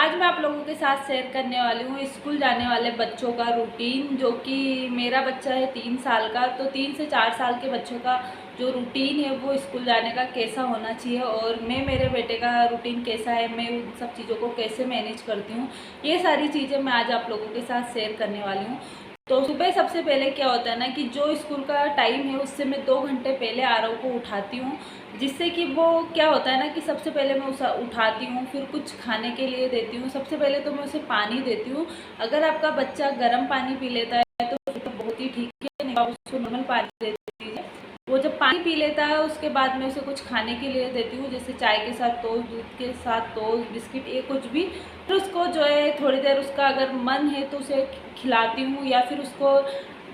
आज मैं आप लोगों के साथ शेयर करने वाली हूँ स्कूल जाने वाले बच्चों का रूटीन। जो कि मेरा बच्चा है 3 साल का, तो 3 से 4 साल के बच्चों का जो रूटीन है वो स्कूल जाने का कैसा होना चाहिए और मैं मेरे बेटे का रूटीन कैसा है, मैं उन सब चीज़ों को कैसे मैनेज करती हूँ, ये सारी चीज़ें मैं आज आप लोगों के साथ शेयर करने वाली हूँ। तो सुबह सबसे पहले क्या होता है ना कि जो स्कूल का टाइम है उससे मैं 2 घंटे पहले आरव को उठाती हूँ, जिससे कि वो क्या होता है ना कि सबसे पहले मैं उसे उठाती हूँ, फिर कुछ खाने के लिए देती हूँ। सबसे पहले तो मैं उसे पानी देती हूँ। अगर आपका बच्चा गर्म पानी पी लेता है तो फिर तो बहुत ही ठीक है, नहीं आप उसको नॉर्मल पानी दे दीजिए। वो जब पानी पी लेता है उसके बाद मैं उसे कुछ खाने के लिए देती हूँ, जैसे चाय के साथ टोस्ट, दूध के साथ टोस्ट, बिस्किट, ये कुछ भी। फिर उसको जो है थोड़ी देर उसका अगर मन है तो उसे खिलाती हूँ, या फिर उसको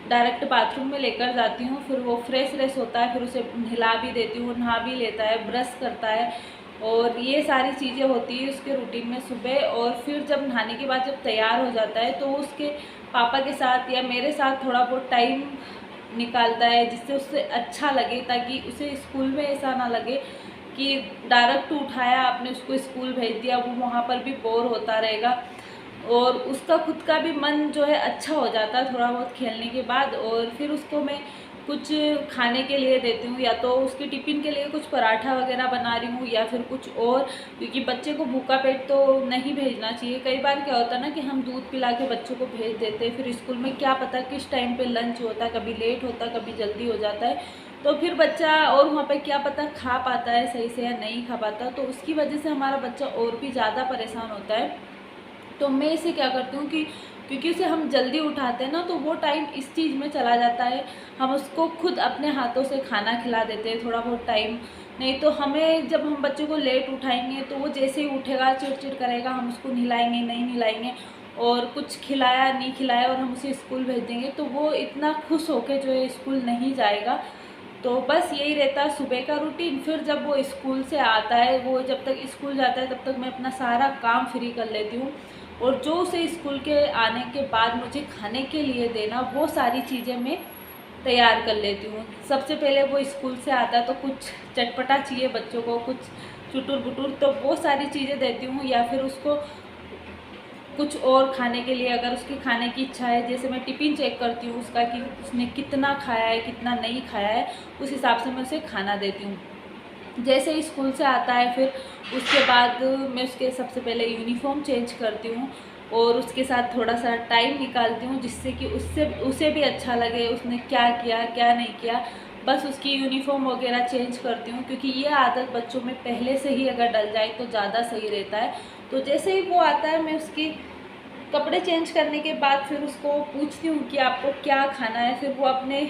डायरेक्ट बाथरूम में लेकर जाती हूँ। फिर वो फ्रेश होता है, फिर उसे नहला भी देती हूँ, नहा भी लेता है, ब्रश करता है, और ये सारी चीज़ें होती है उसके रूटीन में सुबह। और फिर जब नहाने के बाद जब तैयार हो जाता है तो उसके पापा के साथ या मेरे साथ थोड़ा बहुत टाइम निकालता है, जिससे उससे अच्छा लगे, ताकि उसे स्कूल में ऐसा ना लगे कि डायरेक्ट उठाया आपने उसको स्कूल भेज दिया, वो वहाँ पर भी बोर होता रहेगा। और उसका खुद का भी मन जो है अच्छा हो जाता है थोड़ा बहुत खेलने के बाद। और फिर उसको मैं कुछ खाने के लिए देती हूँ, या तो उसके टिफ़िन के लिए कुछ पराठा वगैरह बना रही हूँ या फिर कुछ और, क्योंकि बच्चे को भूखा पेट तो नहीं भेजना चाहिए। कई बार क्या होता है ना कि हम दूध पिला के बच्चों को भेज देते हैं, फिर स्कूल में क्या पता किस टाइम पे लंच होता है, कभी लेट होता है, कभी जल्दी हो जाता है, तो फिर बच्चा और वहाँ पे क्या पता खा पाता है सही से या नहीं खा पाता, तो उसकी वजह से हमारा बच्चा और भी ज़्यादा परेशान होता है। तो मैं इसे क्या करती हूँ कि क्योंकि उसे हम जल्दी उठाते हैं ना, तो वो टाइम इस चीज़ में चला जाता है। हम उसको खुद अपने हाथों से खाना खिला देते हैं थोड़ा बहुत टाइम। नहीं तो हमें जब हम बच्चों को लेट उठाएंगे तो वो जैसे ही उठेगा चिड़चिड़ करेगा, हम उसको नहलाएंगे नहीं नहलाएंगे और कुछ खिलाया नहीं खिलाया और हम उसे स्कूल भेज देंगे, तो वो इतना खुश होकर जो है स्कूल नहीं जाएगा। तो बस यही रहता है सुबह का रूटीन। फिर जब वो स्कूल से आता है, वो जब तक स्कूल जाता है तब तक मैं अपना सारा काम फ्री कर लेती हूँ, और जो उसे स्कूल के आने के बाद मुझे खाने के लिए देना, वो सारी चीज़ें मैं तैयार कर लेती हूँ। सबसे पहले वो स्कूल से आता है तो कुछ चटपटा चाहिए बच्चों को, कुछ चुटुर बुटुर, तो वो सारी चीज़ें देती हूँ। या फिर उसको कुछ और खाने के लिए, अगर उसकी खाने की इच्छा है, जैसे मैं टिफ़िन चेक करती हूँ उसका कि उसने कितना खाया है कितना नहीं खाया है, उस हिसाब से मैं उसे खाना देती हूँ। जैसे ही स्कूल से आता है फिर उसके बाद मैं उसके सबसे पहले यूनिफ़ॉर्म चेंज करती हूँ और उसके साथ थोड़ा सा टाइम निकालती हूँ, जिससे कि उसे भी अच्छा लगे उसने क्या किया क्या नहीं किया। बस उसकी यूनिफ़ॉर्म वगैरह चेंज करती हूँ, क्योंकि ये आदत बच्चों में पहले से ही अगर डल जाए तो ज़्यादा सही रहता है। तो जैसे ही वो आता है मैं उसकी कपड़े चेंज करने के बाद फिर उसको पूछती हूँ कि आपको क्या खाना है। फिर वो अपने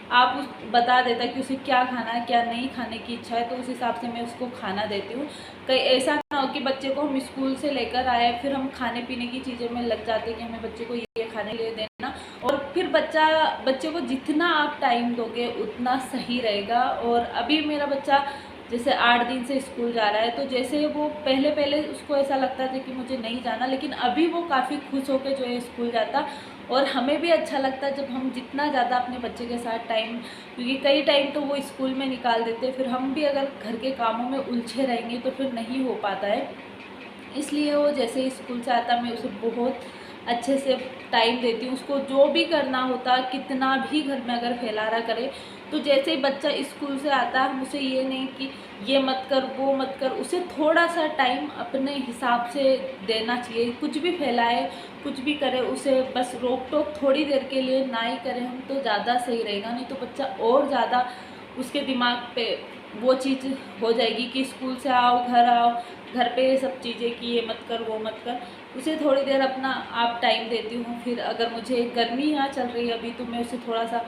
आप उस बता देता है कि उसे क्या खाना है क्या नहीं खाने की इच्छा है, तो उस हिसाब से मैं उसको खाना देती हूँ। कहीं ऐसा ना हो कि बच्चे को हम स्कूल से लेकर आए फिर हम खाने पीने की चीज़ों में लग जाते हैं कि हमें बच्चे को ये खाने के लिए देना, और फिर बच्चे को जितना आप टाइम दोगे उतना सही रहेगा। और अभी मेरा बच्चा जैसे 8 दिन से स्कूल जा रहा है, तो जैसे वो पहले पहले उसको ऐसा लगता था कि मुझे नहीं जाना, लेकिन अभी वो काफ़ी खुश होकर जो है स्कूल जाता। और हमें भी अच्छा लगता है जब हम जितना ज़्यादा अपने बच्चे के साथ टाइम, क्योंकि कई टाइम तो वो स्कूल में निकाल देते हैं, फिर हम भी अगर घर के कामों में उलझे रहेंगे तो फिर नहीं हो पाता है। इसलिए वो जैसे ही स्कूल से आता मैं उसे बहुत अच्छे से टाइम देती हूँ। उसको जो भी करना होता, कितना भी घर में अगर फैलारा करे, तो जैसे ही बच्चा स्कूल से आता है हम उसे ये नहीं कि ये मत कर वो मत कर, उसे थोड़ा सा टाइम अपने हिसाब से देना चाहिए। कुछ भी फैलाए कुछ भी करे, उसे बस रोक टोक थोड़ी देर के लिए ना ही करें हम, तो ज़्यादा सही रहेगा। नहीं तो बच्चा और ज़्यादा उसके दिमाग पे वो चीज़ हो जाएगी कि स्कूल से आओ, घर पे ये सब चीज़ें कि ये मत कर वो मत कर। उसे थोड़ी देर अपना आप टाइम देती हूँ। फिर अगर मुझे गर्मी यहाँ चल रही है अभी, तो मैं उसे थोड़ा सा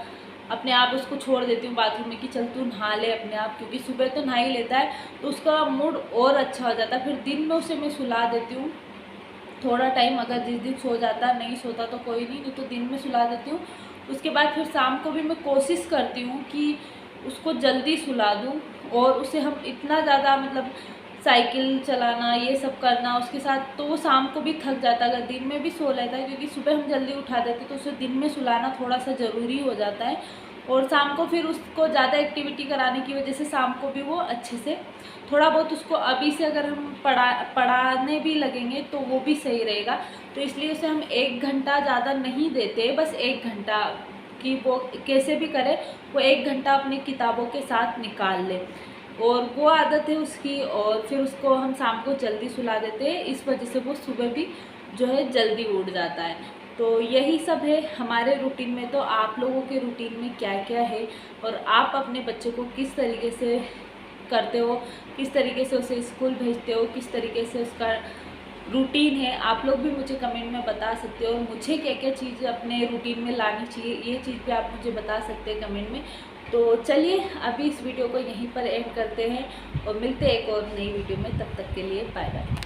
अपने आप उसको छोड़ देती हूँ बाथरूम में कि चल तू नहा ले अपने आप, क्योंकि सुबह तो नहा ही लेता है तो उसका मूड और अच्छा हो जाता है। फिर दिन में उसे मैं सुला देती हूँ थोड़ा टाइम, अगर जिस दिन सो जाता नहीं सोता तो कोई नहीं तो दिन में सुला देती हूँ। उसके बाद फिर शाम को भी मैं कोशिश करती हूँ कि उसको जल्दी सुला दूँ, और उसे हम इतना ज़्यादा मतलब साइकिल चलाना ये सब करना उसके साथ, तो वो शाम को भी थक जाता है। अगर दिन में भी सो लेता है, क्योंकि सुबह हम जल्दी उठा देते तो उसे दिन में सुलाना थोड़ा सा ज़रूरी हो जाता है। और शाम को फिर उसको ज़्यादा एक्टिविटी कराने की वजह से शाम को भी वो अच्छे से थोड़ा बहुत उसको अभी से अगर हम पढ़ाने भी लगेंगे तो वो भी सही रहेगा। तो इसलिए उसे हम 1 घंटा ज़्यादा नहीं देते, बस 1 घंटा कि वो कैसे भी करे, वो 1 घंटा अपनी किताबों के साथ निकाल ले। और वो आदत है उसकी, और फिर उसको हम शाम को जल्दी सुला देते हैं, इस वजह से वो सुबह भी जो है जल्दी उठ जाता है। तो यही सब है हमारे रूटीन में। तो आप लोगों के रूटीन में क्या क्या है और आप अपने बच्चे को किस तरीके से करते हो, किस तरीके से उसे स्कूल भेजते हो, किस तरीके से उसका रूटीन है, आप लोग भी मुझे कमेंट में बता सकते हो। और मुझे क्या क्या चीज़ें अपने रूटीन में लानी चाहिए, ये चीज़ भी आप मुझे बता सकते हैं कमेंट में। तो चलिए अभी इस वीडियो को यहीं पर एंड करते हैं और मिलते हैं एक और नई वीडियो में। तब तक के लिए बाय बाय।